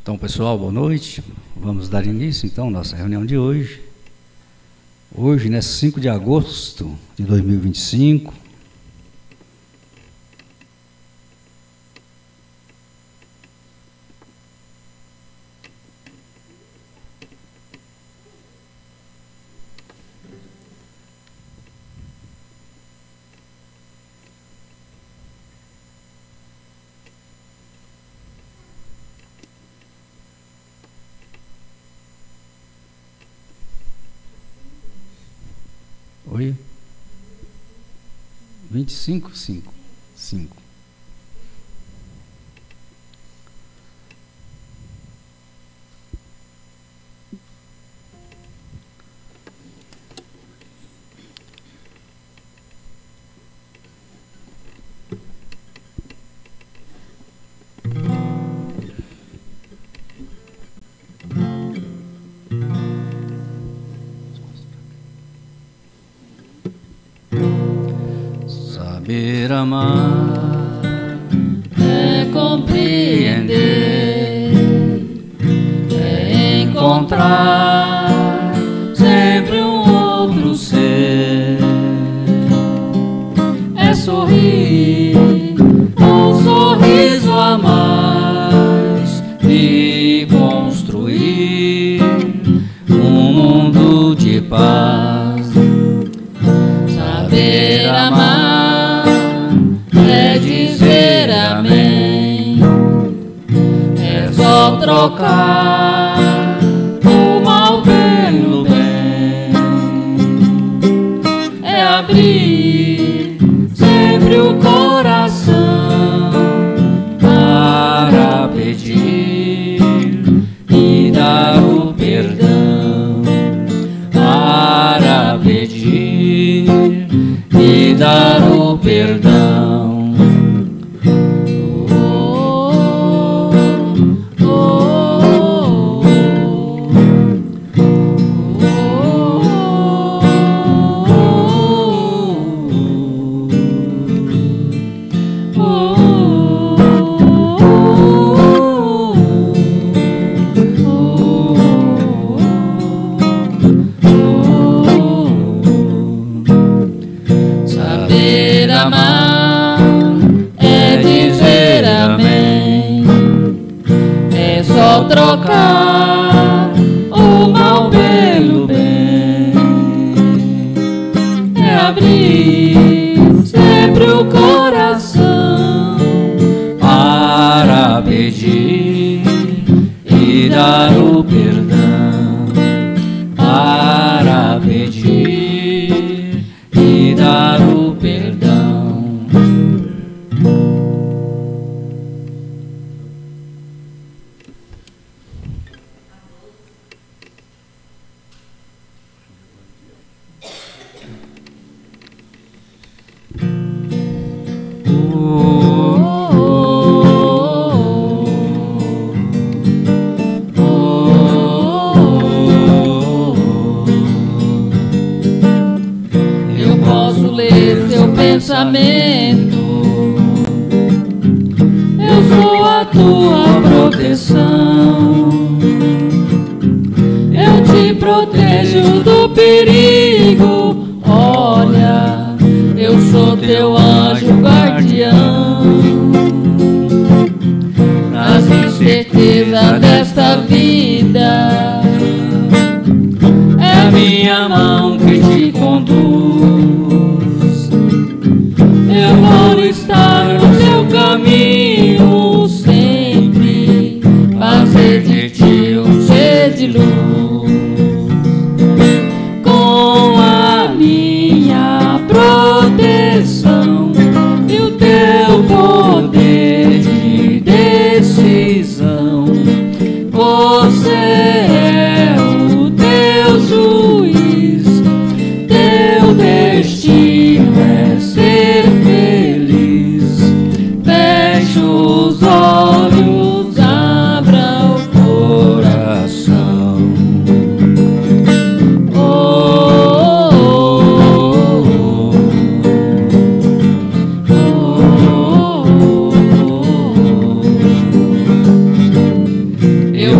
Então, pessoal, boa noite. Vamos dar início, então, à nossa reunião de hoje. Hoje, né, 5 de agosto de 2025. Oi? 25? 5. Saber amar é compreender, é encontrar sempre um outro ser, é sorrir, um sorriso a mais e construir um mundo de paz. Saber amar é dizer amém, é só trocar o mal pelo bem, é abrir sempre o coração para pedir e dar o perdão, para pedir e dar o perdão. Saber amar é dizer amém, é só trocar o mal pelo bem, é abrir sempre o coração para pedir e dar o perdão, para pedir e dar o perdão. Eu posso ler seu pensamento, eu sou a tua proteção, eu te protejo do perigo. Olha, eu sou teu anjo guardião, nas incertezas desta vida, é a minha mão que te conduz. Eu vou estar no seu caminho sempre, fazer de ti um ser de luz. Com a minha proteção e o teu poder de decisão, você é o teu juiz.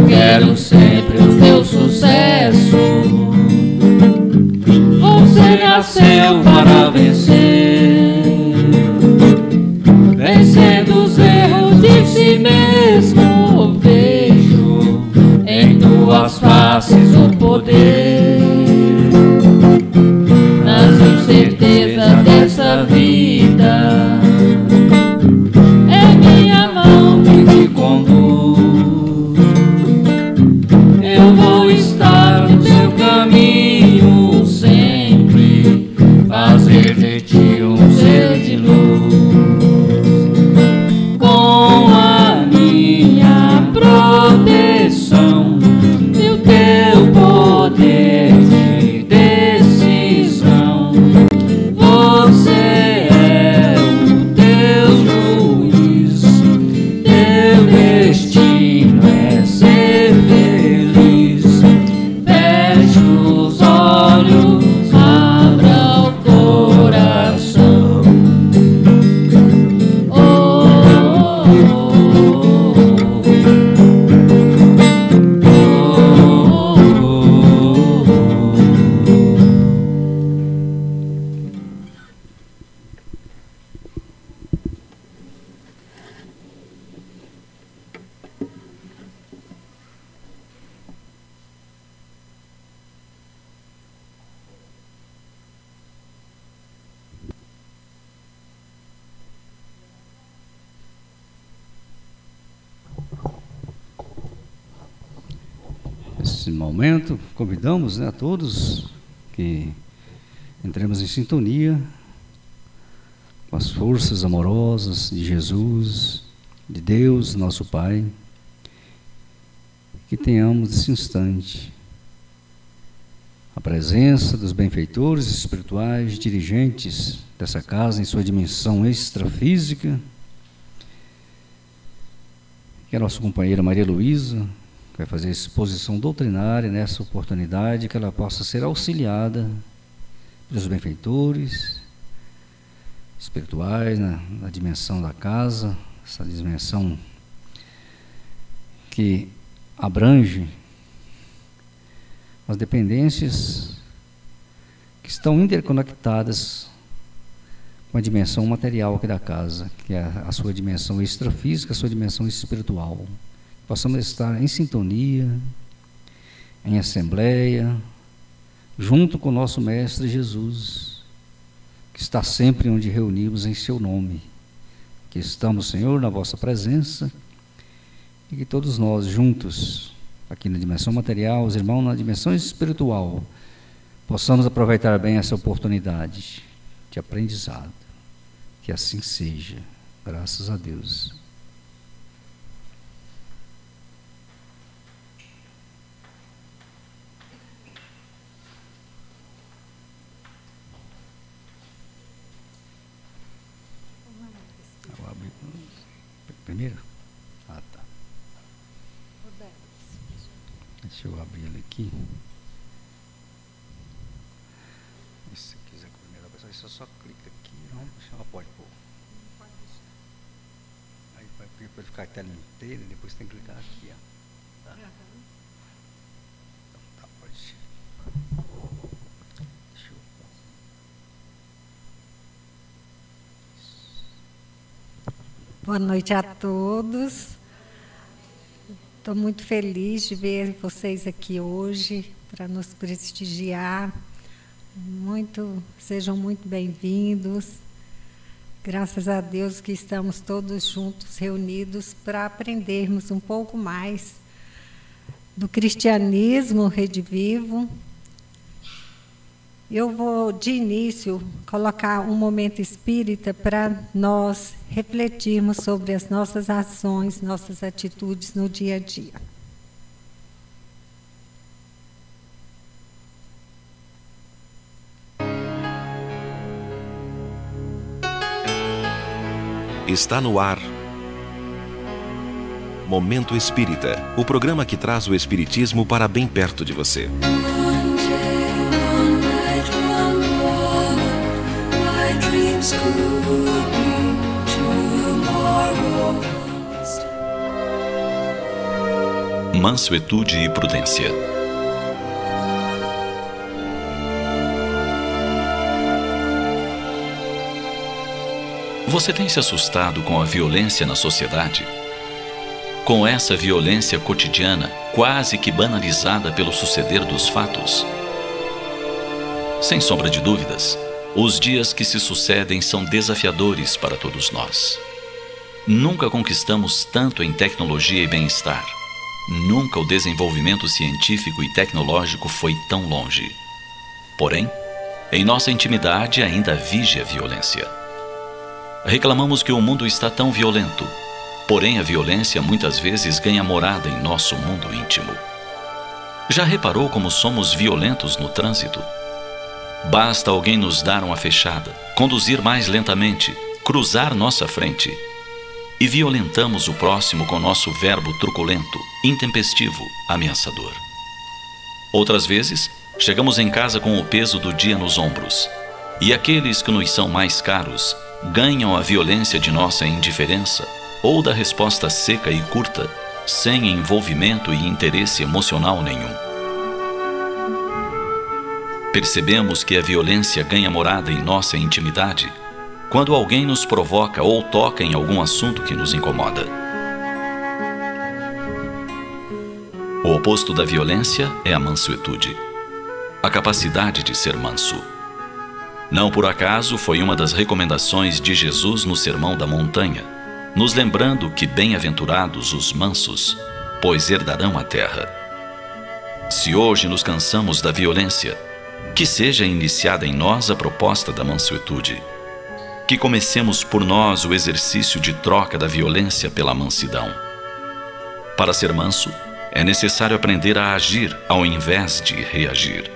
quero sempre o teu sucesso. Você nasceu para vencer, vencendo os erros de si mesmo. Vejo em tuas faces o poder, nas incertezas dessa vida. É minha mão que te conduz, eu vou estar no teu caminho sempre, fazer de ti um ser de luz. Com a minha proteção e o teu poder de decisão, você é o teu juiz, teu destino é ser feliz. Feche os olhos, abra o coração. Oh, oh, Nesse momento, convidamos, né, a todos que entremos em sintonia com as forças amorosas de Jesus, de Deus, nosso Pai, que tenhamos esse instante a presença dos benfeitores espirituais, dirigentes dessa casa em sua dimensão extrafísica, que a nossa companheira Maria Luísa vai fazer exposição doutrinária nessa oportunidade, que ela possa ser auxiliada pelos benfeitores espirituais na dimensão da casa, essa dimensão que abrange as dependências que estão interconectadas com a dimensão material aqui da casa, que é a sua dimensão extrafísica, a sua dimensão espiritual. Possamos estar em sintonia, em assembleia, junto com o nosso Mestre Jesus, que está sempre onde reunimos em seu nome. Que estamos, Senhor, na vossa presença, e que todos nós juntos, aqui na dimensão material, os irmãos na dimensão espiritual, possamos aproveitar bem essa oportunidade de aprendizado. Que assim seja, graças a Deus. Primeiro? Ah, tá. Deixa eu abrir ele aqui. E se quiser com a primeira pessoa, só clica aqui. Não, ela pode pôr. Pode deixar. Aí vai pedir para ele ficar a tela inteira e depois tem que clicar aqui. Ó. Tá? Então, tá, pode deixar. Deixa eu... Boa noite a todos. Estou muito feliz de ver vocês aqui hoje para nos prestigiar. Sejam muito bem-vindos. Graças a Deus que estamos todos juntos, reunidos, para aprendermos um pouco mais do cristianismo Rede Vivo. Eu vou, de início, colocar um momento espírita para nós refletirmos sobre as nossas ações, nossas atitudes no dia a dia. Está no ar. Momento Espírita, o programa que traz o espiritismo para bem perto de você. Mansuetude e prudência. Você tem se assustado com a violência na sociedade? Com essa violência cotidiana, quase que banalizada pelo suceder dos fatos? Sem sombra de dúvidas, os dias que se sucedem são desafiadores para todos nós. Nunca conquistamos tanto em tecnologia e bem-estar. Nunca o desenvolvimento científico e tecnológico foi tão longe. Porém, em nossa intimidade ainda vige a violência. Reclamamos que o mundo está tão violento, porém a violência muitas vezes ganha morada em nosso mundo íntimo. Já reparou como somos violentos no trânsito? Basta alguém nos dar uma fechada, conduzir mais lentamente, cruzar nossa frente, e violentamos o próximo com nosso verbo truculento, intempestivo, ameaçador. Outras vezes, chegamos em casa com o peso do dia nos ombros, e aqueles que nos são mais caros ganham a violência de nossa indiferença ou da resposta seca e curta, sem envolvimento e interesse emocional nenhum. Percebemos que a violência ganha morada em nossa intimidade quando alguém nos provoca ou toca em algum assunto que nos incomoda. O oposto da violência é a mansuetude, a capacidade de ser manso. Não por acaso foi uma das recomendações de Jesus no Sermão da Montanha, nos lembrando que bem-aventurados os mansos, pois herdarão a terra. Se hoje nos cansamos da violência, que seja iniciada em nós a proposta da mansuetude. Que comecemos por nós o exercício de troca da violência pela mansidão. Para ser manso, é necessário aprender a agir ao invés de reagir.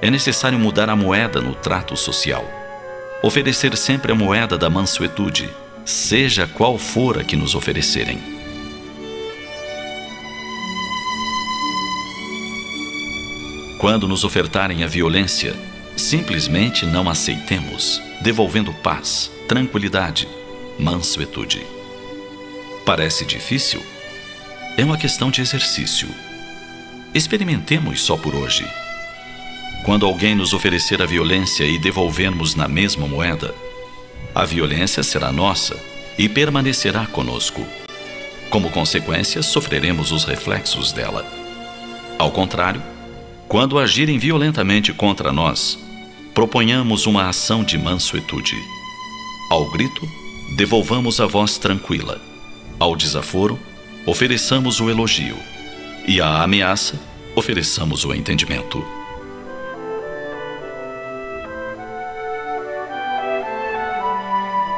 É necessário mudar a moeda no trato social. Oferecer sempre a moeda da mansuetude, seja qual for a que nos oferecerem. Quando nos ofertarem a violência, simplesmente não aceitemos, devolvendo paz, tranquilidade, mansuetude. Parece difícil? É uma questão de exercício. Experimentemos só por hoje. Quando alguém nos oferecer a violência e devolvermos na mesma moeda, a violência será nossa e permanecerá conosco. Como consequência, sofreremos os reflexos dela. Ao contrário, quando agirem violentamente contra nós, proponhamos uma ação de mansuetude. Ao grito, devolvamos a voz tranquila. Ao desaforo, ofereçamos o elogio. E à ameaça, ofereçamos o entendimento.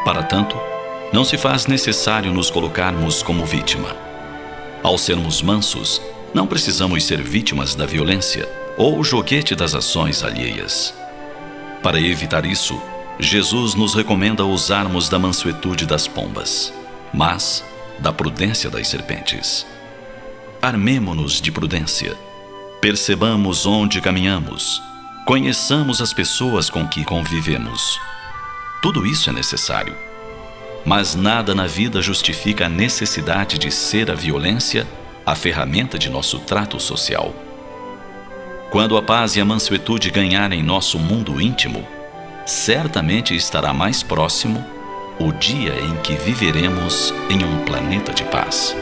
Para tanto, não se faz necessário nos colocarmos como vítima. Ao sermos mansos, não precisamos ser vítimas da violência ou joguete das ações alheias. Para evitar isso, Jesus nos recomenda usarmos da mansuetude das pombas, mas da prudência das serpentes. Armemo-nos de prudência, percebamos onde caminhamos, conheçamos as pessoas com que convivemos. Tudo isso é necessário, mas nada na vida justifica a necessidade de ser a violência a ferramenta de nosso trato social. Quando a paz e a mansuetude ganharem nosso mundo íntimo, certamente estará mais próximo o dia em que viveremos em um planeta de paz.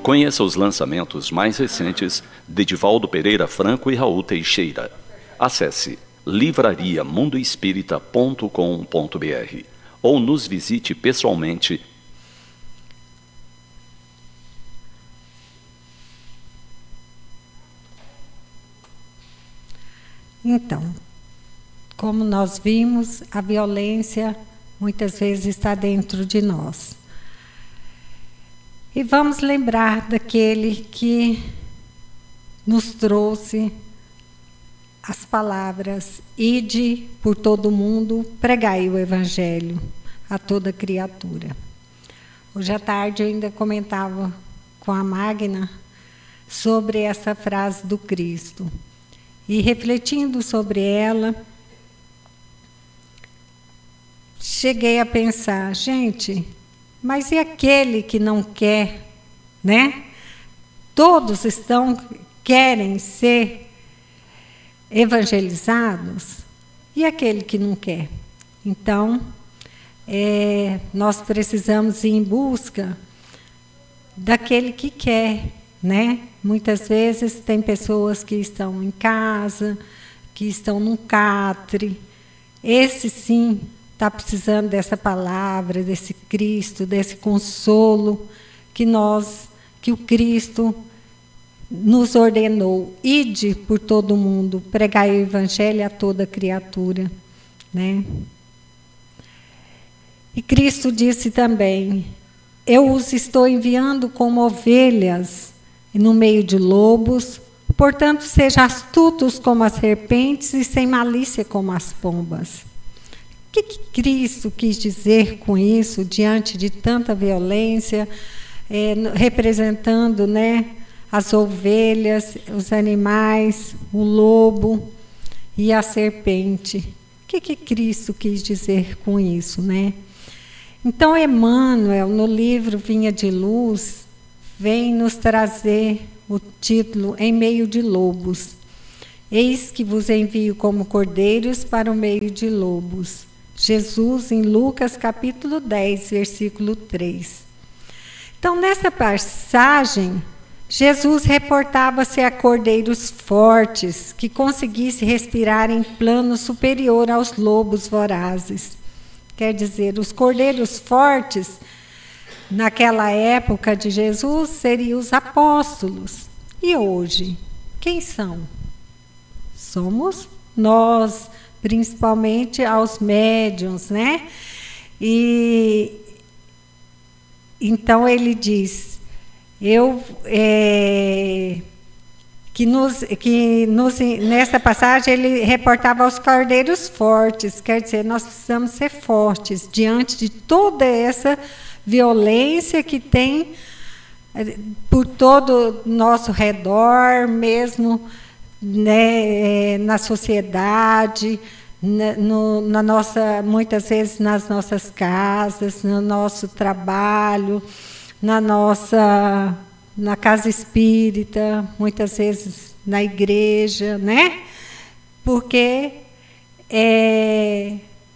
Conheça os lançamentos mais recentes de Divaldo Pereira Franco e Raul Teixeira. Acesse livrariamundoespírita.com.br ou nos visite pessoalmente. Então, como nós vimos, a violência muitas vezes está dentro de nós. E vamos lembrar daquele que nos trouxe as palavras: ide por todo mundo, pregai o evangelho a toda criatura. Hoje à tarde eu ainda comentava com a Magna sobre essa frase do Cristo. E refletindo sobre ela, cheguei a pensar, gente, mas e aquele que não quer, né? Todos querem ser evangelizados, e aquele que não quer? Então, nós precisamos ir em busca daquele que quer, né? Muitas vezes tem pessoas que estão em casa, que estão num catre. Esse sim está precisando dessa palavra, desse Cristo, desse consolo que o Cristo nos ordenou. Ide por todo mundo, pregai o evangelho a toda criatura, né? E Cristo disse também: eu os estou enviando como ovelhas no meio de lobos, portanto, sejam astutos como as serpentes e sem malícia como as pombas. O que Cristo quis dizer com isso, diante de tanta violência, representando, né, as ovelhas, os animais, o lobo e a serpente? O que Cristo quis dizer com isso, né? Então, Emmanuel, no livro Vinha de Luz, vem nos trazer o título Em Meio de Lobos. Eis que vos envio como cordeiros para o meio de lobos. Jesus, em Lucas, capítulo 10, versículo 3. Então, nessa passagem, Jesus reportava-se a cordeiros fortes, que conseguissem respirar em plano superior aos lobos vorazes. Quer dizer, os cordeiros fortes, naquela época de Jesus, seriam os apóstolos. E hoje, quem são? Somos nós, principalmente aos médiuns, né? E então ele diz, nessa passagem ele reportava aos cordeiros fortes, quer dizer, nós precisamos ser fortes diante de toda essa violência que tem por todo o nosso redor, mesmo, né, na sociedade, muitas vezes nas nossas casas, no nosso trabalho, na casa espírita, muitas vezes na igreja, né? Porque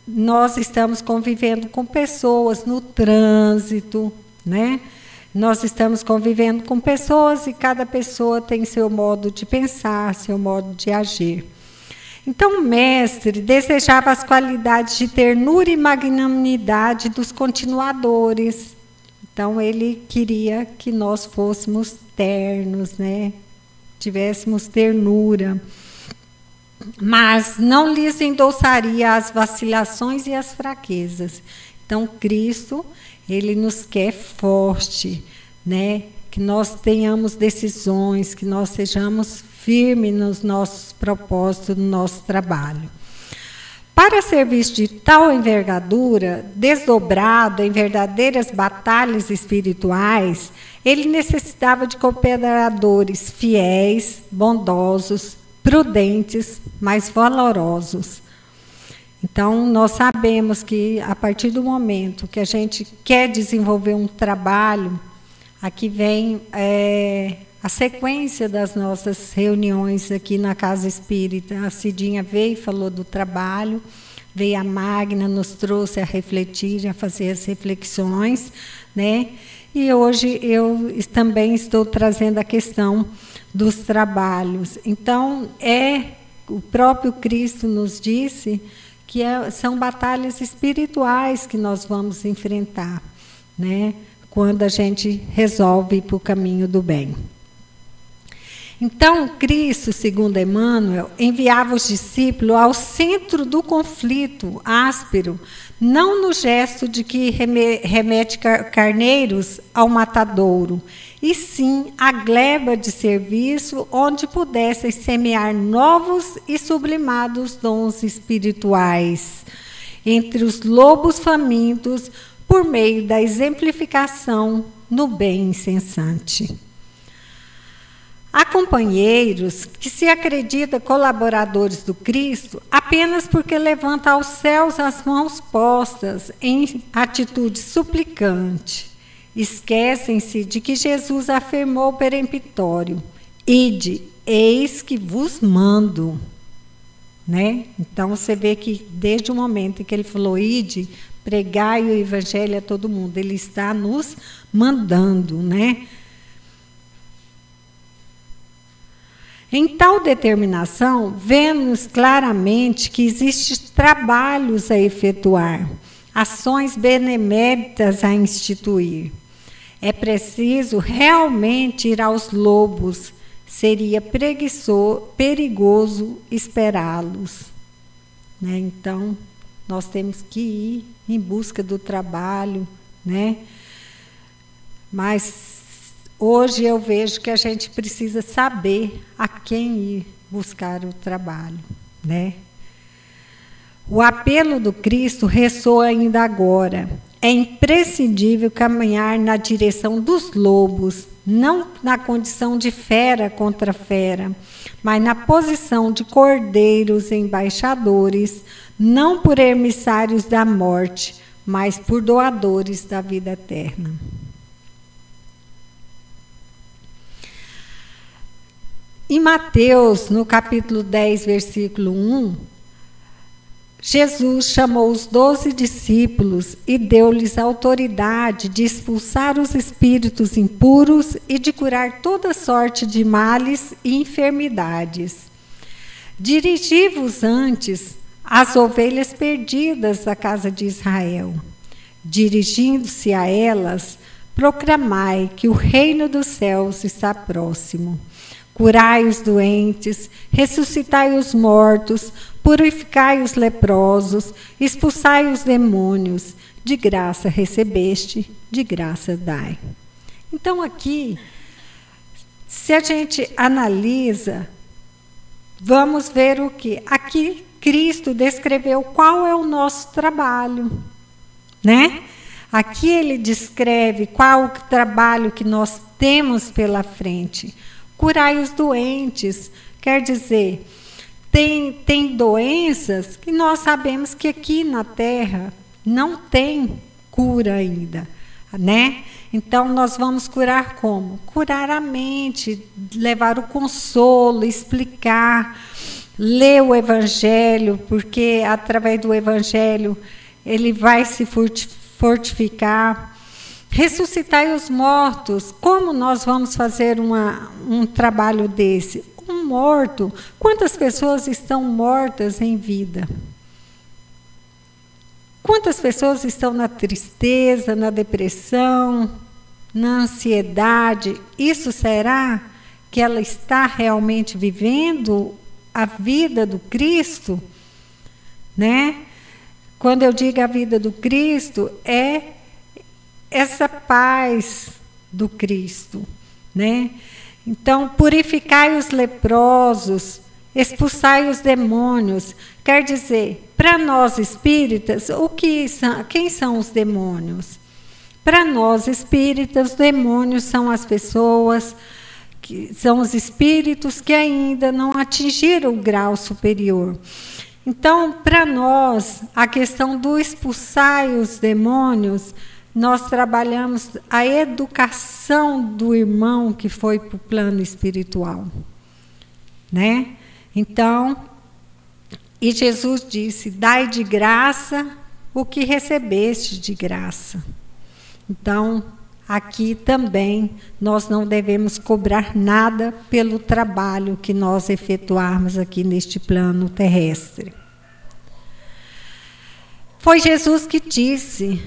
nós estamos convivendo com pessoas no trânsito, né? Nós estamos convivendo com pessoas e cada pessoa tem seu modo de pensar, seu modo de agir. Então, o mestre desejava as qualidades de ternura e magnanimidade dos continuadores. Então, ele queria que nós fôssemos ternos, né? Tivéssemos ternura. Mas não lhes endossaria as vacilações e as fraquezas. Então, Cristo, ele nos quer forte, né? Que nós tenhamos decisões, que nós sejamos firmes nos nossos propósitos, no nosso trabalho. Para serviço de tal envergadura, desdobrado em verdadeiras batalhas espirituais, ele necessitava de cooperadores fiéis, bondosos, prudentes, mas valorosos. Então, nós sabemos que, a partir do momento que a gente quer desenvolver um trabalho, aqui vem a sequência das nossas reuniões aqui na Casa Espírita. A Cidinha veio e falou do trabalho, veio a Magna, nos trouxe a refletir, a fazer as reflexões, né? E hoje eu também estou trazendo a questão dos trabalhos. Então, o próprio Cristo nos disse que são batalhas espirituais que nós vamos enfrentar, né? Quando a gente resolve ir para o caminho do bem. Então, Cristo, segundo Emmanuel, enviava os discípulos ao centro do conflito áspero, não no gesto de que remete carneiros ao matadouro, e sim a gleba de serviço onde pudessem semear novos e sublimados dons espirituais entre os lobos famintos por meio da exemplificação no bem incessante. Há companheiros que se acreditam colaboradores do Cristo apenas porque levantam aos céus as mãos postas em atitude suplicante. Esquecem-se de que Jesus afirmou peremptório: ide, eis que vos mando. Né? Então você vê que desde o momento em que ele falou ide, pregai o evangelho a todo mundo, ele está nos mandando, né? Em tal determinação, vemos claramente que existem trabalhos a efetuar, ações beneméritas a instituir. É preciso realmente ir aos lobos, seria perigoso esperá-los. Né? Então, nós temos que ir em busca do trabalho, né? Mas hoje eu vejo que a gente precisa saber a quem ir buscar o trabalho, né? O apelo do Cristo ressoa ainda agora. É imprescindível caminhar na direção dos lobos, não na condição de fera contra fera, mas na posição de cordeiros embaixadores, não por emissários da morte, mas por doadores da vida eterna. Em Mateus, no capítulo 10, versículo 1, Jesus chamou os 12 discípulos e deu-lhes autoridade de expulsar os espíritos impuros e de curar toda sorte de males e enfermidades. Dirigi-vos antes às ovelhas perdidas da casa de Israel. Dirigindo-se a elas, proclamai que o reino dos céus está próximo. Curai os doentes, ressuscitai os mortos, purificai os leprosos, expulsai os demônios. De graça recebeste, de graça dai. Então aqui, se a gente analisa, vamos ver o que? Aqui Cristo descreveu qual é o nosso trabalho, né? Aqui ele descreve qual o trabalho que nós temos pela frente. Curai os doentes, quer dizer, tem doenças que nós sabemos que aqui na Terra não tem cura ainda, né? Então, nós vamos curar como? Curar a mente, levar o consolo, explicar, ler o Evangelho, porque através do Evangelho ele vai se fortificar. Ressuscitai os mortos. Como nós vamos fazer um trabalho desse? Um morto. Quantas pessoas estão mortas em vida? Quantas pessoas estão na tristeza, na depressão, na ansiedade? Isso será que ela está realmente vivendo a vida do Cristo? Né? Quando eu digo a vida do Cristo, é essa paz do Cristo, né? Então, purificai os leprosos, expulsai os demônios. Quer dizer, para nós espíritas, quem são os demônios? Para nós espíritas, os demônios são as pessoas, que são os espíritos que ainda não atingiram o grau superior. Então, para nós, a questão do expulsar os demônios, nós trabalhamos a educação do irmão que foi para o plano espiritual, né? Então, e Jesus disse: dai de graça o que recebeste de graça. Então, aqui também nós não devemos cobrar nada pelo trabalho que nós efetuarmos aqui neste plano terrestre. Foi Jesus que disse: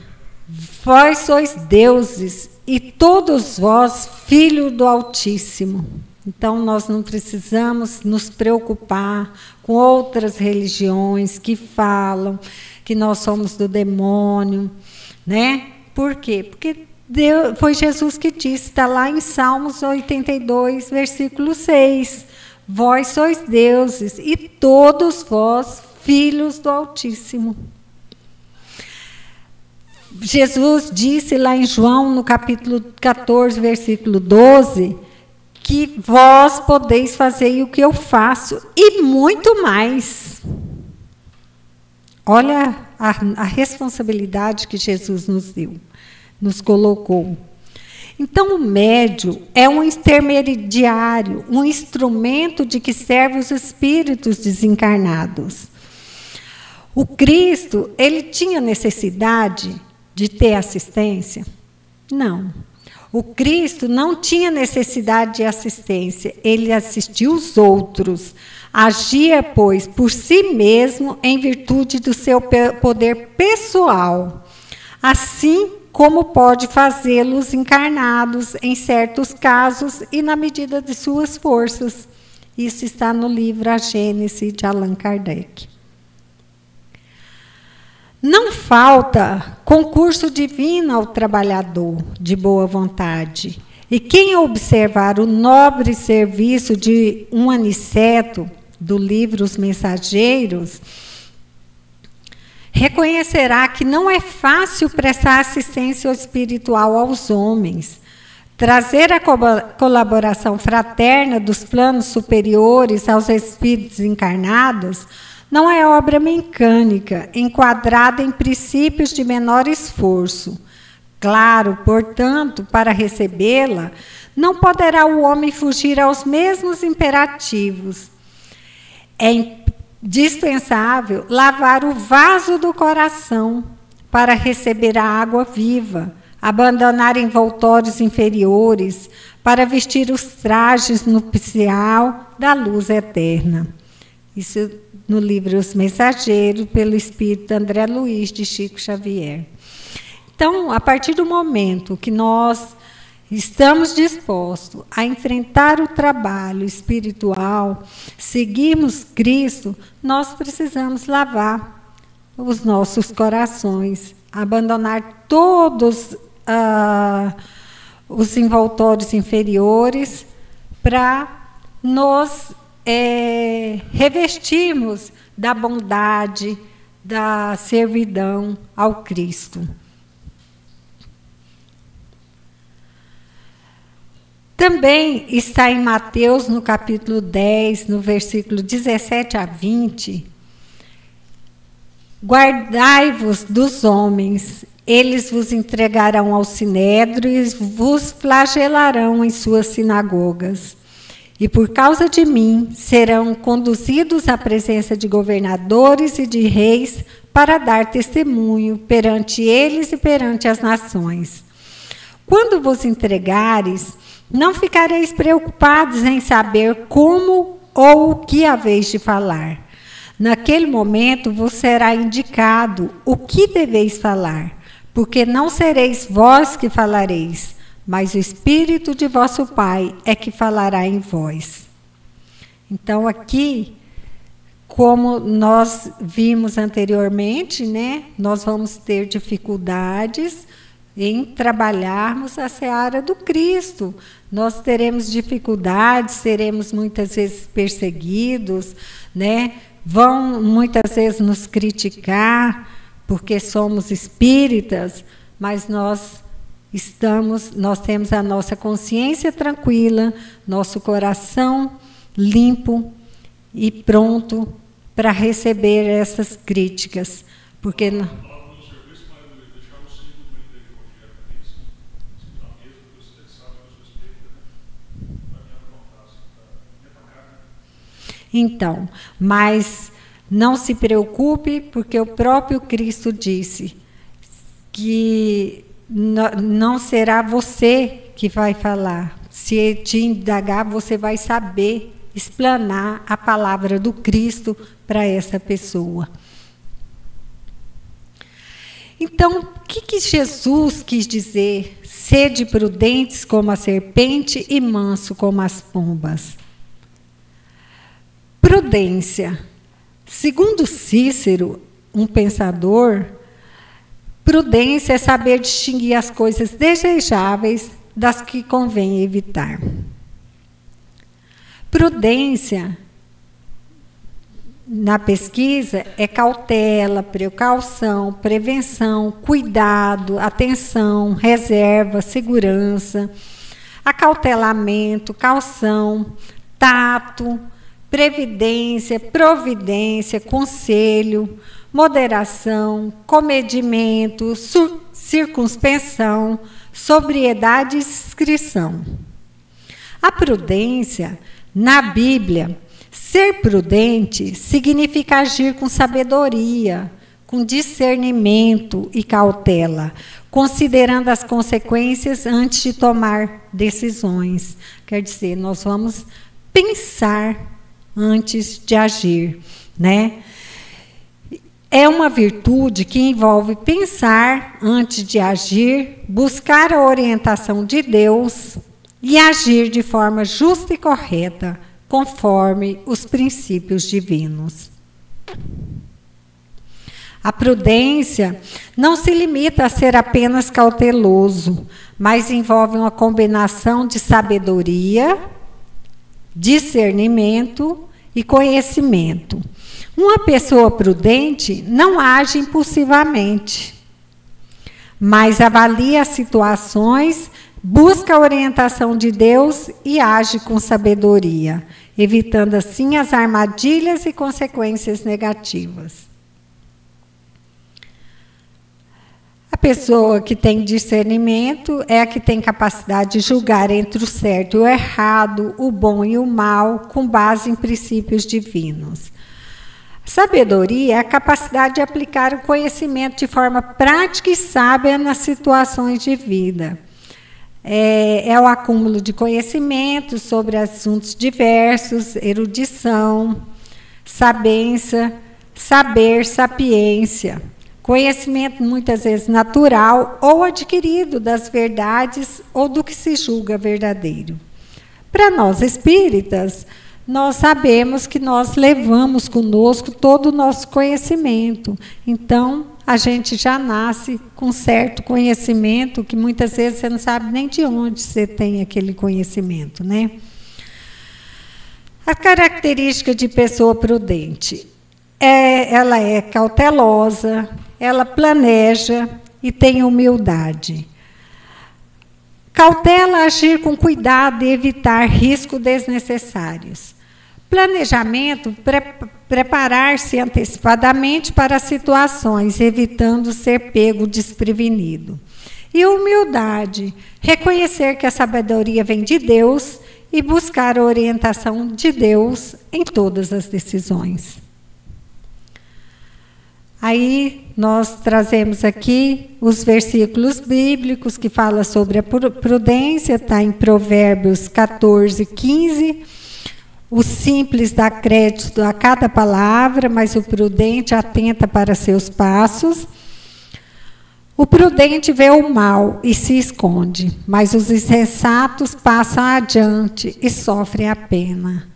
vós sois deuses e todos vós filhos do Altíssimo. Então, nós não precisamos nos preocupar com outras religiões que falam que nós somos do demônio, né? Por quê? Porque foi Jesus que disse, está lá em Salmos 82, versículo 6. Vós sois deuses e todos vós filhos do Altíssimo. Jesus disse lá em João, no capítulo 14, versículo 12, que vós podeis fazer e o que eu faço, e muito mais. Olha a responsabilidade que Jesus nos deu, nos colocou. Então, o médium é um intermediário, um instrumento de que servem os espíritos desencarnados. O Cristo, ele tinha necessidade de ter assistência? Não. O Cristo não tinha necessidade de assistência, ele assistia os outros. Agia, pois, por si mesmo em virtude do seu poder pessoal, assim como pode fazê-los encarnados em certos casos e na medida de suas forças. Isso está no livro A Gênese, de Allan Kardec. Não falta concurso divino ao trabalhador de boa vontade. E quem observar o nobre serviço de um aniceto do livro Os Mensageiros, reconhecerá que não é fácil prestar assistência espiritual aos homens. Trazer a colaboração fraterna dos planos superiores aos espíritos encarnados não é obra mecânica, enquadrada em princípios de menor esforço. Claro, portanto, para recebê-la, não poderá o homem fugir aos mesmos imperativos. É indispensável lavar o vaso do coração para receber a água viva, abandonar envoltórios inferiores para vestir os trajes nupcial da luz eterna. Isso no livro Os Mensageiros, pelo espírito André Luiz de Chico Xavier. Então, a partir do momento que nós estamos dispostos a enfrentar o trabalho espiritual, seguirmos Cristo, nós precisamos lavar os nossos corações, abandonar todos os envoltórios inferiores para nos revestirmos da bondade, da servidão ao Cristo. Também está em Mateus, no capítulo 10, no versículo 17 a 20, guardai-vos dos homens, eles vos entregarão ao sinédrio e vos flagelarão em suas sinagogas. E por causa de mim serão conduzidos à presença de governadores e de reis para dar testemunho perante eles e perante as nações. Quando vos entregares, não ficareis preocupados em saber como ou o que haveis de falar. Naquele momento vos será indicado o que deveis falar, porque não sereis vós que falareis, mas o Espírito de vosso Pai é que falará em vós. Então, aqui, como nós vimos anteriormente, né, nós vamos ter dificuldades em trabalharmos a seara do Cristo. Nós teremos dificuldades, seremos muitas vezes perseguidos, né? Vão muitas vezes nos criticar porque somos espíritas, mas nós temos a nossa consciência tranquila, nosso coração limpo e pronto para receber essas críticas, porque então, mas não se preocupe, porque o próprio Cristo disse que não será você que vai falar. Se te indagar, você vai saber explanar a palavra do Cristo para essa pessoa. Então, o que Jesus quis dizer? Sede prudentes como a serpente e manso como as pombas. Prudência. Segundo Cícero, um pensador, prudência é saber distinguir as coisas desejáveis das que convém evitar. Prudência, na pesquisa, é cautela, precaução, prevenção, cuidado, atenção, reserva, segurança. acautelamento, caução, tato, previdência, providência, conselho, moderação, comedimento, circunspensão, sobriedade e discrição. A prudência, na Bíblia, ser prudente significa agir com sabedoria, com discernimento e cautela, considerando as consequências antes de tomar decisões. Quer dizer, nós vamos pensar antes de agir, né? É uma virtude que envolve pensar antes de agir, buscar a orientação de Deus e agir de forma justa e correta, conforme os princípios divinos. A prudência não se limita a ser apenas cauteloso, mas envolve uma combinação de sabedoria, discernimento e conhecimento. Uma pessoa prudente não age impulsivamente, mas avalia as situações, busca a orientação de Deus e age com sabedoria, evitando assim as armadilhas e consequências negativas. A pessoa que tem discernimento é a que tem capacidade de julgar entre o certo e o errado, o bom e o mal, com base em princípios divinos. Sabedoria é a capacidade de aplicar o conhecimento de forma prática e sábia nas situações de vida. É o acúmulo de conhecimentos sobre assuntos diversos, erudição, saber, sapiência. Conhecimento muitas vezes natural ou adquirido das verdades ou do que se julga verdadeiro. Para nós espíritas, nós sabemos que nós levamos conosco todo o nosso conhecimento. Então, a gente já nasce com certo conhecimento, que muitas vezes você não sabe nem de onde você tem aquele conhecimento, né? A característica de pessoa prudente ela é cautelosa, ela planeja e tem humildade. Cautela agir com cuidado e evitar riscos desnecessários. Planejamento, preparar-se antecipadamente para situações, evitando ser pego desprevenido. E humildade, reconhecer que a sabedoria vem de Deus e buscar a orientação de Deus em todas as decisões. Aí nós trazemos aqui os versículos bíblicos que falam sobre a prudência, está em Provérbios 14, 15. O simples dá crédito a cada palavra, mas o prudente atenta para seus passos. O prudente vê o mal e se esconde, mas os insensatos passam adiante e sofrem a pena.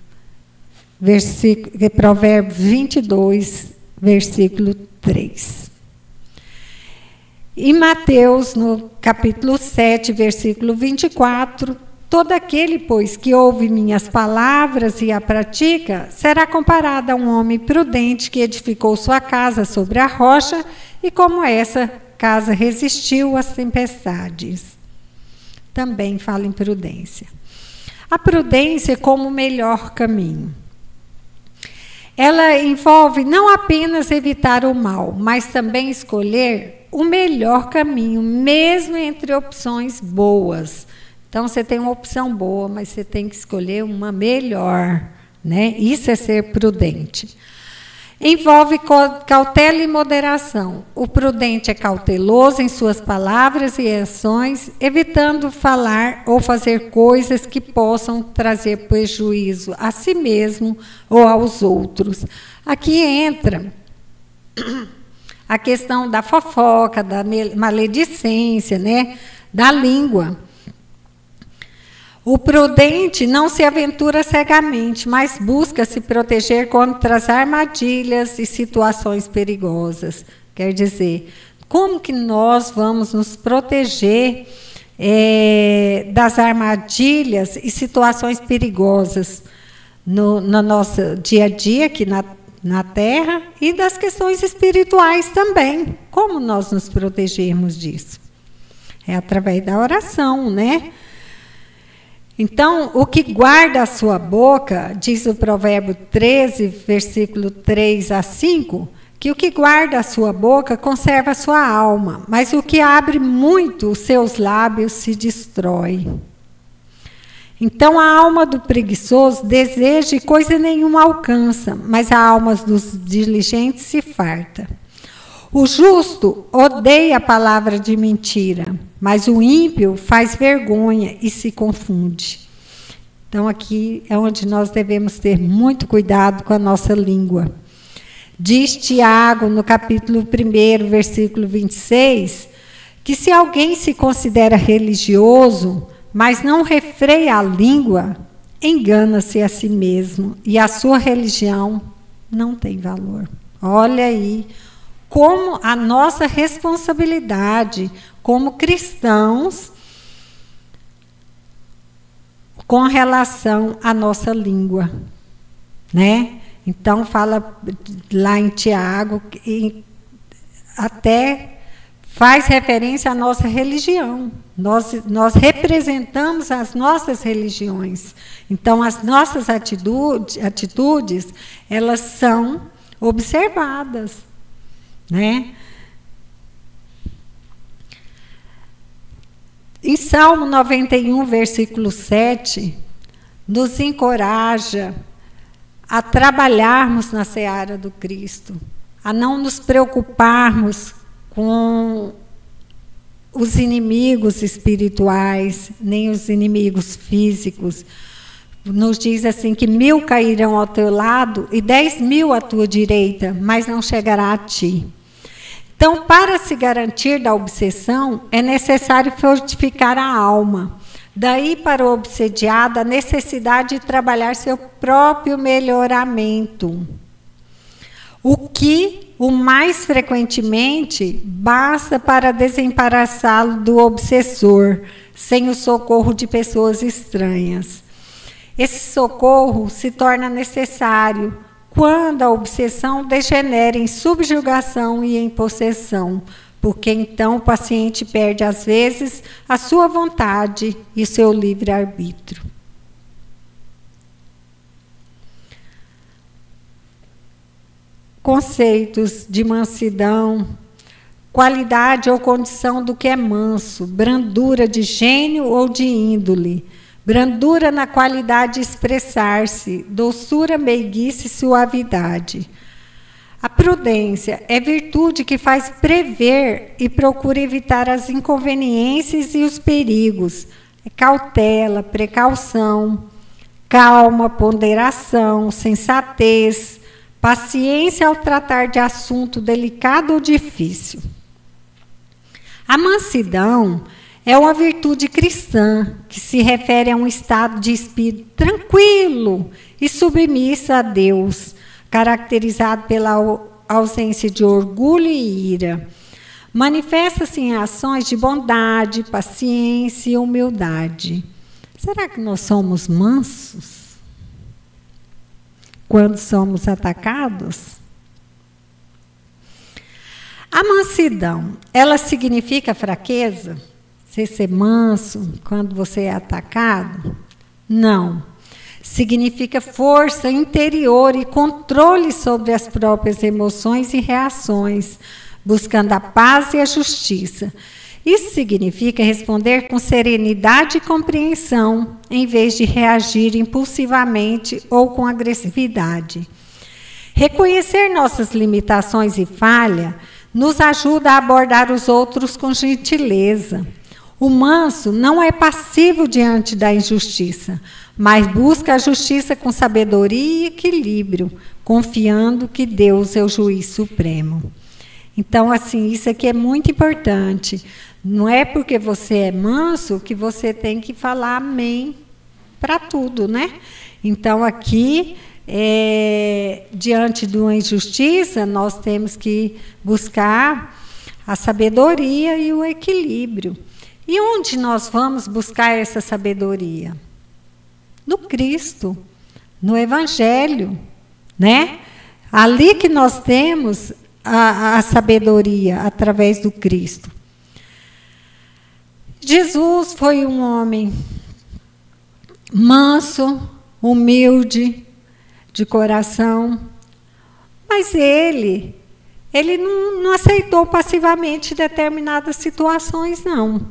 Provérbios 22, versículo 3. Em Mateus, no capítulo 7, versículo 24, todo aquele, pois, que ouve minhas palavras e a pratica, será comparado a um homem prudente que edificou sua casa sobre a rocha, e como essa casa resistiu às tempestades. Também fala em prudência. A prudência como o melhor caminho. Ela envolve não apenas evitar o mal, mas também escolher o melhor caminho, mesmo entre opções boas. Então, você tem uma opção boa, mas você tem que escolher uma melhor, né? Isso é ser prudente. Envolve cautela e moderação. O prudente é cauteloso em suas palavras e ações, evitando falar ou fazer coisas que possam trazer prejuízo a si mesmo ou aos outros. Aqui entra a questão da fofoca, da maledicência, né? Da língua. O prudente não se aventura cegamente, mas busca se proteger contra as armadilhas e situações perigosas. Quer dizer, como que nós vamos nos proteger das armadilhas e situações perigosas no nosso dia a dia, aqui na Terra, e das questões espirituais também? Como nós nos protegermos disso? É através da oração, né? Então, o que guarda a sua boca, diz o provérbio 13, versículo 3 a 5, que o que guarda a sua boca conserva a sua alma, mas o que abre muito os seus lábios se destrói. Então, a alma do preguiçoso deseja e coisa nenhuma alcança, mas a alma dos diligentes se farta. O justo odeia a palavra de mentira, mas o ímpio faz vergonha e se confunde. Então, aqui é onde nós devemos ter muito cuidado com a nossa língua. Diz Tiago, no capítulo 1, versículo 26, que se alguém se considera religioso, mas não refreia a língua, engana-se a si mesmo, e a sua religião não tem valor. Olha aí como a nossa responsabilidade como cristãos com relação à nossa língua, né? Então fala lá em Tiago, até faz referência à nossa religião. Nós representamos as nossas religiões. Então as nossas atitudes elas são observadas, né? Em Salmo 91, versículo 7, nos encoraja a trabalharmos na seara do Cristo, a não nos preocuparmos com os inimigos espirituais, nem os inimigos físicos. Nos diz assim que 1000 cairão ao teu lado e 10.000 à tua direita, mas não chegará a ti. Então, para se garantir da obsessão, é necessário fortificar a alma. Daí, para o obsediado, a necessidade de trabalhar seu próprio melhoramento. O que, o mais frequentemente, basta para desembaraçá-lo do obsessor, sem o socorro de pessoas estranhas. Esse socorro se torna necessário quando a obsessão degenera em subjugação e em possessão, porque então o paciente perde, às vezes, a sua vontade e seu livre-arbítrio. Conceitos de mansidão, qualidade ou condição do que é manso, brandura de gênio ou de índole, brandura na qualidade de expressar-se, doçura, meiguice e suavidade. A prudência é virtude que faz prever e procura evitar as inconveniências e os perigos. É cautela, precaução, calma, ponderação, sensatez, paciência ao tratar de assunto delicado ou difícil. A mansidão é uma virtude cristã que se refere a um estado de espírito tranquilo e submisso a Deus, caracterizado pela ausência de orgulho e ira. Manifesta-se em ações de bondade, paciência e humildade. Será que nós somos mansos quando somos atacados? A mansidão, ela significa fraqueza? Você ser manso quando você é atacado? Não. Significa força interior e controle sobre as próprias emoções e reações, buscando a paz e a justiça. Isso significa responder com serenidade e compreensão, em vez de reagir impulsivamente ou com agressividade. Reconhecer nossas limitações e falha nos ajuda a abordar os outros com gentileza. O manso não é passivo diante da injustiça, mas busca a justiça com sabedoria e equilíbrio, confiando que Deus é o juiz supremo. Então, assim, isso aqui é muito importante. Não é porque você é manso que você tem que falar amém para tudo, né? Então, aqui, diante de uma injustiça, nós temos que buscar a sabedoria e o equilíbrio. E onde nós vamos buscar essa sabedoria? No Cristo, no Evangelho, né? Ali que nós temos a sabedoria, através do Cristo. Jesus foi um homem manso, humilde, de coração. Mas ele não aceitou passivamente determinadas situações, não.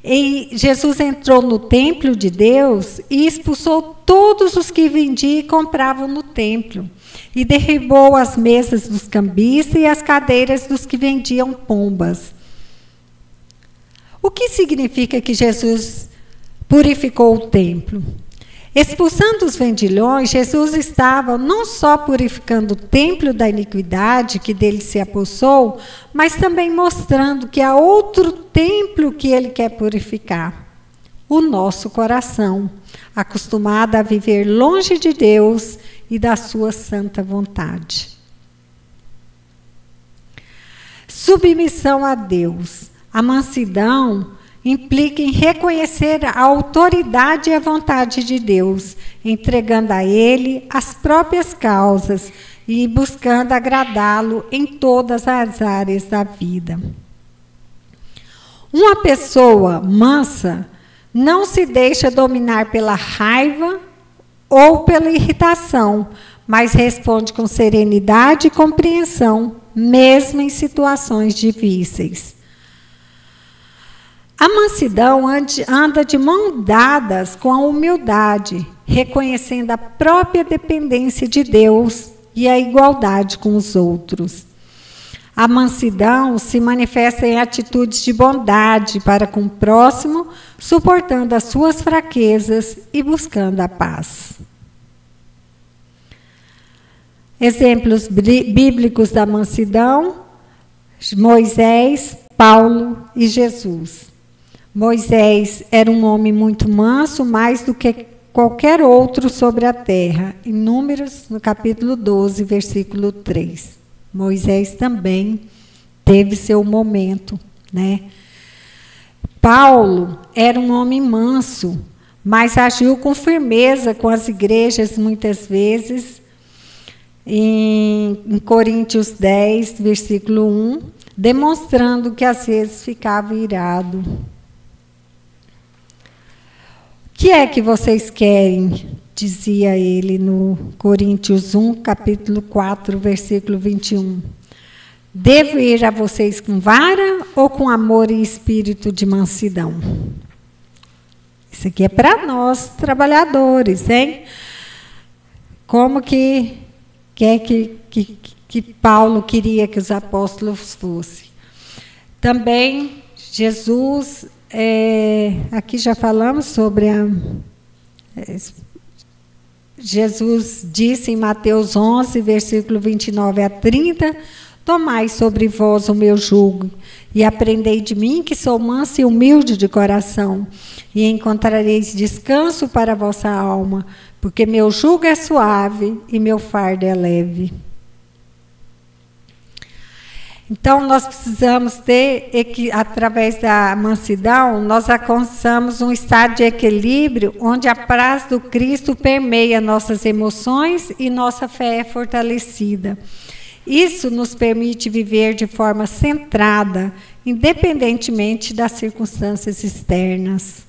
E Jesus entrou no templo de Deus e expulsou todos os que vendiam e compravam no templo. E derribou as mesas dos cambistas e as cadeiras dos que vendiam pombas. O que significa que Jesus purificou o templo? Expulsando os vendilhões, Jesus estava não só purificando o templo da iniquidade que dele se apossou, mas também mostrando que há outro templo que ele quer purificar: o nosso coração, acostumado a viver longe de Deus e da sua santa vontade. Submissão a Deus. A mansidão implica em reconhecer a autoridade e a vontade de Deus, entregando a Ele as próprias causas e buscando agradá-lo em todas as áreas da vida. Uma pessoa mansa não se deixa dominar pela raiva ou pela irritação, mas responde com serenidade e compreensão, mesmo em situações difíceis. A mansidão anda de mãos dadas com a humildade, reconhecendo a própria dependência de Deus e a igualdade com os outros. A mansidão se manifesta em atitudes de bondade para com o próximo, suportando as suas fraquezas e buscando a paz. Exemplos bíblicos da mansidão: Moisés, Paulo e Jesus. Moisés era um homem muito manso, mais do que qualquer outro sobre a terra. Em Números, no capítulo 12, versículo 3. Moisés também teve seu momento, né? Paulo era um homem manso, mas agiu com firmeza com as igrejas muitas vezes. Em Coríntios 10, versículo 1, demonstrando que às vezes ficava irado. O que é que vocês querem? Dizia ele no Coríntios 1, capítulo 4, versículo 21. Devo ir a vocês com vara ou com amor e espírito de mansidão? Isso aqui é para nós, trabalhadores, hein? Como que Paulo queria que os apóstolos fossem? Também, Jesus... aqui já falamos sobre Jesus disse em Mateus 11, versículo 29 a 30, tomai sobre vós o meu jugo e aprendei de mim, que sou manso e humilde de coração, e encontrareis descanso para a vossa alma, porque meu jugo é suave e meu fardo é leve. Então, nós precisamos ter, através da mansidão, nós alcançamos um estado de equilíbrio onde a paz do Cristo permeia nossas emoções e nossa fé é fortalecida. Isso nos permite viver de forma centrada, independentemente das circunstâncias externas.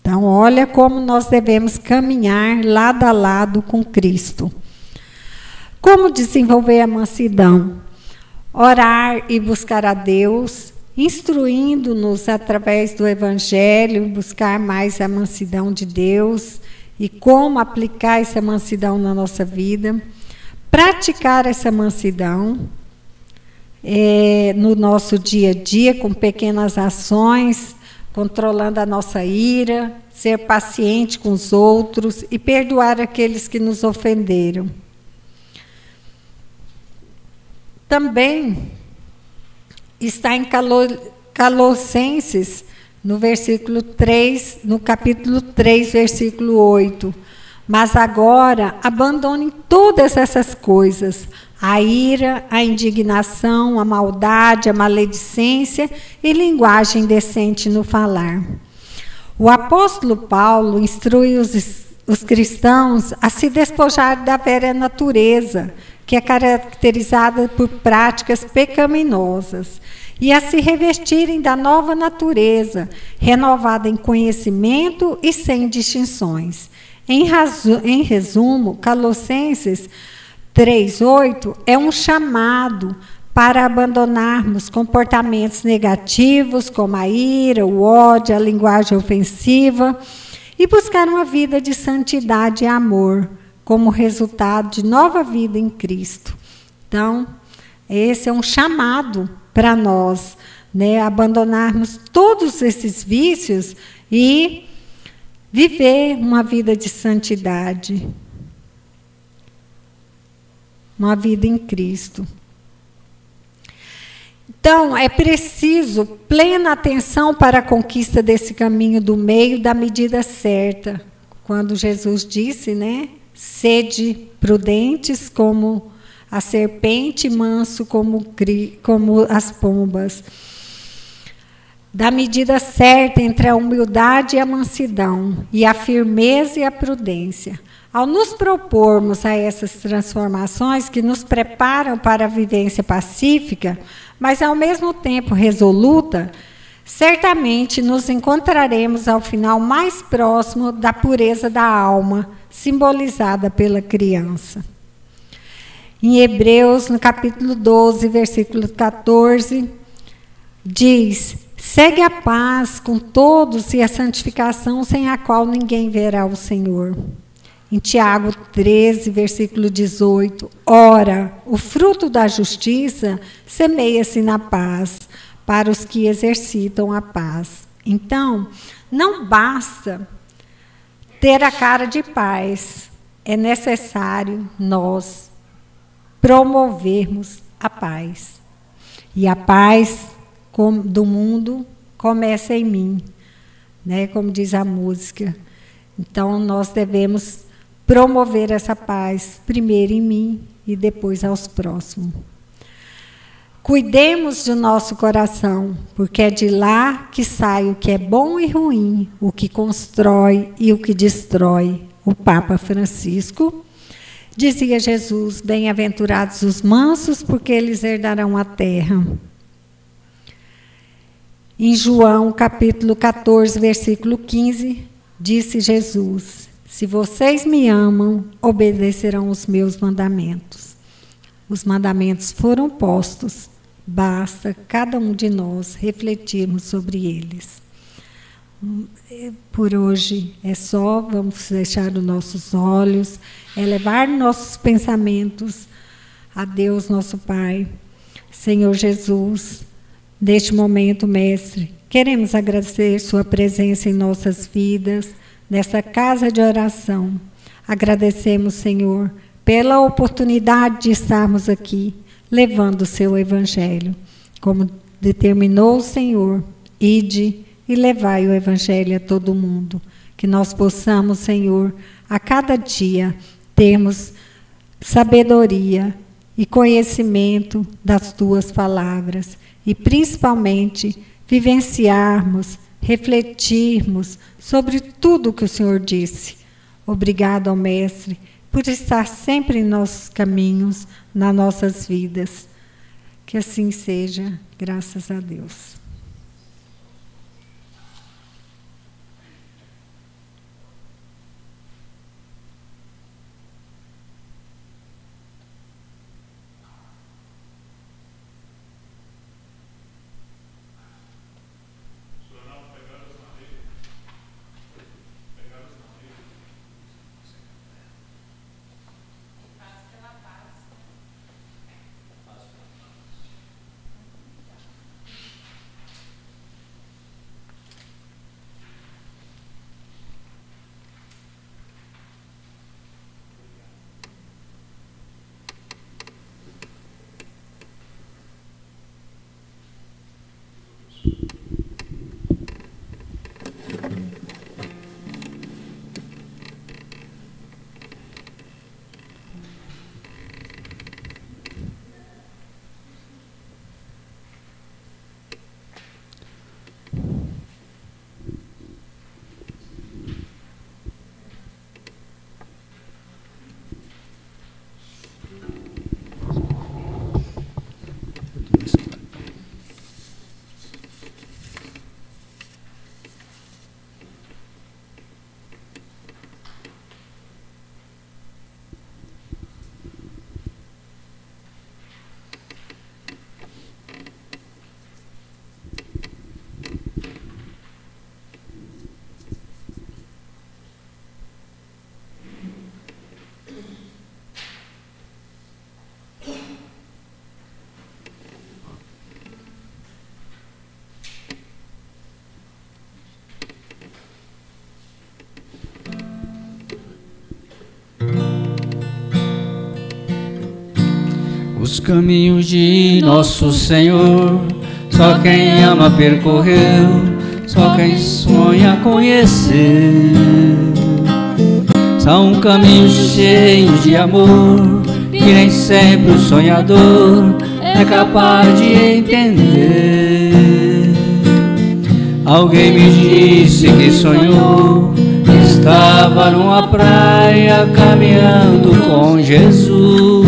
Então, olha como nós devemos caminhar lado a lado com Cristo. Como desenvolver a mansidão? Orar e buscar a Deus, instruindo-nos através do Evangelho, buscar mais a mansidão de Deus e como aplicar essa mansidão na nossa vida. Praticar essa mansidão no nosso dia a dia, com pequenas ações, controlando a nossa ira, ser paciente com os outros e perdoar aqueles que nos ofenderam. Também está em Colossenses, no versículo 3, no capítulo 3, versículo 8. Mas agora abandonem todas essas coisas: a ira, a indignação, a maldade, a maledicência e linguagem indecente no falar. O apóstolo Paulo instrui os cristãos a se despojar da velha natureza, que é caracterizada por práticas pecaminosas, e a se revestirem da nova natureza, renovada em conhecimento e sem distinções. Em resumo, Colossenses 3:8 é um chamado para abandonarmos comportamentos negativos, como a ira, o ódio, a linguagem ofensiva, e buscar uma vida de santidade e amor, como resultado de nova vida em Cristo. Então, esse é um chamado para nós, né, abandonarmos todos esses vícios e viver uma vida de santidade, uma vida em Cristo. Então, é preciso plena atenção para a conquista desse caminho do meio da medida certa. Quando Jesus disse, né, sede prudentes como a serpente, manso como as pombas. Da medida certa entre a humildade e a mansidão, e a firmeza e a prudência. Ao nos propormos a essas transformações que nos preparam para a vivência pacífica, mas ao mesmo tempo resoluta, certamente nos encontraremos ao final mais próximo da pureza da alma, simbolizada pela criança. Em Hebreus, no capítulo 12, versículo 14, diz: segue a paz com todos e a santificação, sem a qual ninguém verá o Senhor. Em Tiago 13, versículo 18, ora, o fruto da justiça semeia-se na paz, para os que exercitam a paz. Então, não basta ter a cara de paz, é necessário nós promovermos a paz. E a paz do mundo começa em mim, né? Como diz a música. Então, nós devemos promover essa paz, primeiro em mim e depois aos próximos. Cuidemos do nosso coração, porque é de lá que sai o que é bom e ruim, o que constrói e o que destrói. O Papa Francisco dizia Jesus: bem-aventurados os mansos, porque eles herdarão a terra. Em João, capítulo 14, versículo 15, disse Jesus: se vocês me amam, obedecerão os meus mandamentos. Os mandamentos foram postos, basta cada um de nós refletirmos sobre eles. Por hoje é só, vamos fechar os nossos olhos, elevar nossos pensamentos a Deus, nosso Pai. Senhor Jesus, neste momento, Mestre, queremos agradecer sua presença em nossas vidas, nessa casa de oração. Agradecemos, Senhor, pela oportunidade de estarmos aqui, levando o seu Evangelho. Como determinou o Senhor, ide e levai o Evangelho a todo mundo. Que nós possamos, Senhor, a cada dia, termos sabedoria e conhecimento das tuas palavras. E, principalmente, vivenciarmos, refletirmos sobre tudo que o Senhor disse. Obrigado ao Mestre por estar sempre em nossos caminhos, nas nossas vidas. Que assim seja, graças a Deus. Os caminhos de nosso Senhor, só quem ama percorreu, só quem sonha conhecer. São caminhos cheios de amor, que nem sempre o sonhador é capaz de entender. Alguém me disse que sonhou, estava numa praia caminhando com Jesus.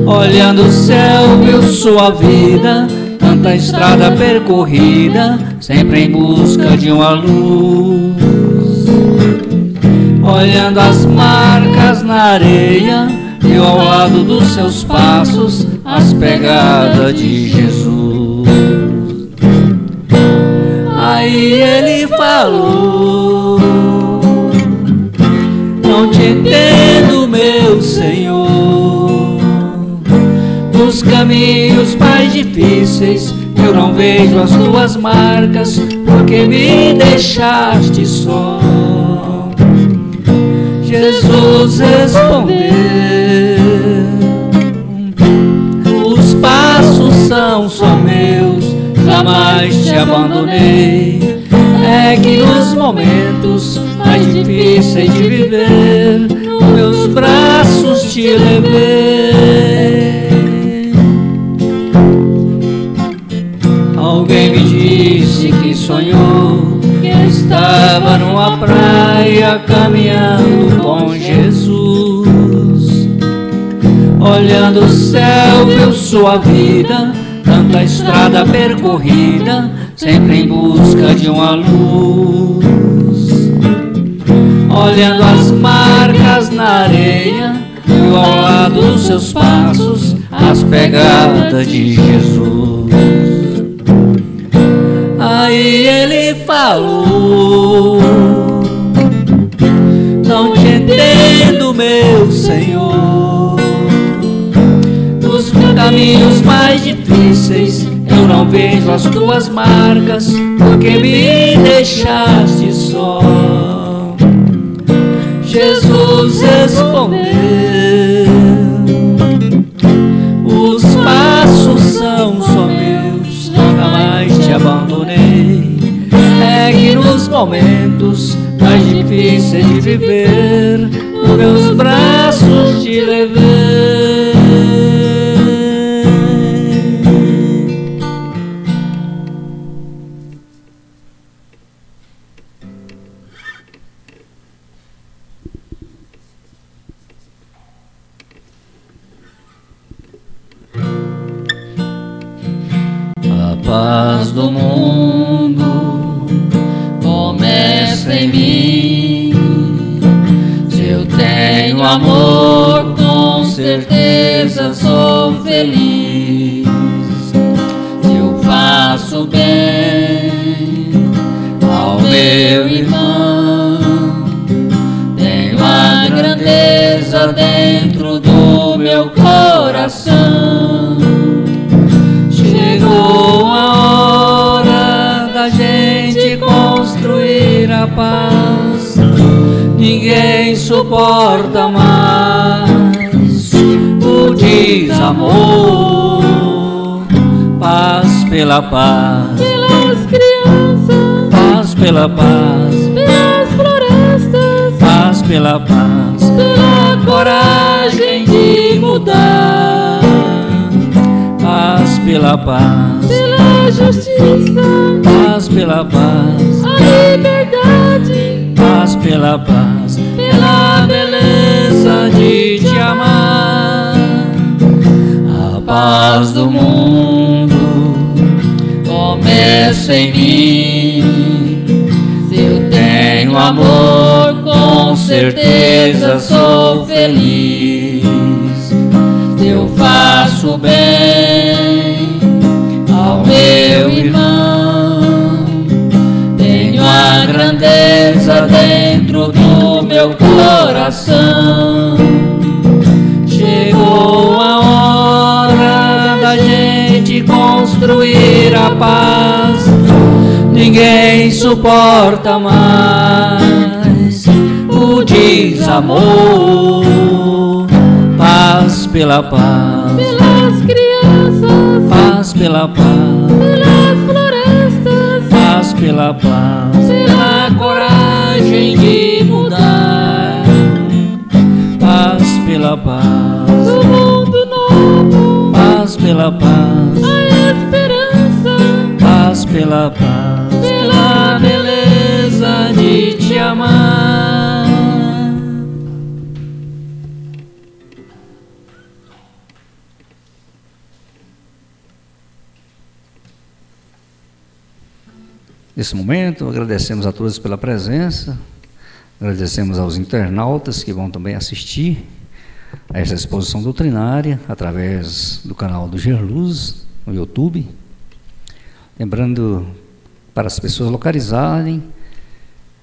Olhando o céu, viu sua vida, tanta estrada percorrida, sempre em busca de uma luz. Olhando as marcas na areia, viu ao lado dos seus passos as pegadas de Jesus. Aí ele falou: não te entendo, meu Senhor. Nos caminhos mais difíceis eu não vejo as tuas marcas, porque me deixaste só. Jesus respondeu: os passos são só meus, jamais te abandonei. É que nos momentos mais difíceis de viver, meus braços te levei. Alguém me disse que sonhou, que estava numa praia caminhando com Jesus. Olhando o céu, viu sua vida, tanta estrada percorrida, sempre em busca de uma luz. Olhando as marcas na areia, viu ao lado dos seus passos as pegadas de Jesus. Aí ele falou: não te entendo, meu Senhor. Nos caminhos mais difíceis eu não vejo as tuas marcas, porque me deixaste só. Jesus respondeu: os passos são só meus, jamais te abandonei. É que nos momentos mais difíceis de viver, nos meus braços te levei. A paz do mundo começa em mim. Se eu tenho amor, com certeza sou feliz. Se eu faço bem ao meu irmão, tenho a grandeza dentro do meu coração. Chegou a hora da gente construir a paz. Ninguém suporta mais o desamor. Paz pela paz, pelas crianças, paz pela paz, pelas florestas, paz pela paz, pela coragem de mudar, paz pela paz, pela justiça, paz pela paz, a liberdade, paz pela paz, pela beleza de te amar. A paz do mundo começa em mim. Se eu tenho amor, com certeza sou feliz. Se eu faço bem ao meu irmão, tenho a grandeza dentro do meu coração. Chegou a hora da gente construir a paz. Ninguém suporta mais o desamor. Paz pela paz, pelas crianças, paz pela paz, pelas florestas, paz pela paz, pela coragem de mudar, paz pela paz, do mundo novo, paz pela paz, a esperança, paz pela paz, pela beleza de te amar. Nesse momento, agradecemos a todos pela presença, agradecemos aos internautas que vão também assistir a essa exposição doutrinária através do canal do Gerluz no YouTube. Lembrando, para as pessoas localizarem,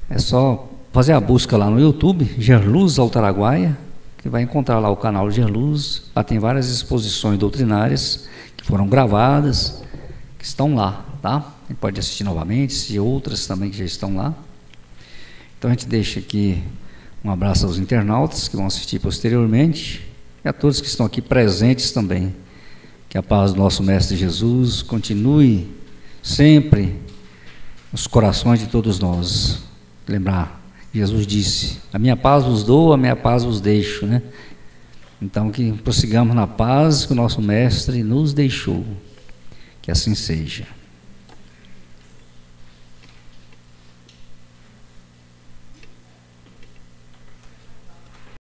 é só fazer a busca lá no YouTube, Gerluz Alto Araguaia, que vai encontrar lá o canal Gerluz. Lá tem várias exposições doutrinárias que foram gravadas, que estão lá, tá? A gente pode assistir novamente, e outras também que já estão lá. Então a gente deixa aqui um abraço aos internautas que vão assistir posteriormente e a todos que estão aqui presentes também. Que a paz do nosso Mestre Jesus continue sempre nos corações de todos nós. Lembrar, Jesus disse: a minha paz vos dou, a minha paz vos deixo, né? Então que prossigamos na paz que o nosso Mestre nos deixou. Que assim seja.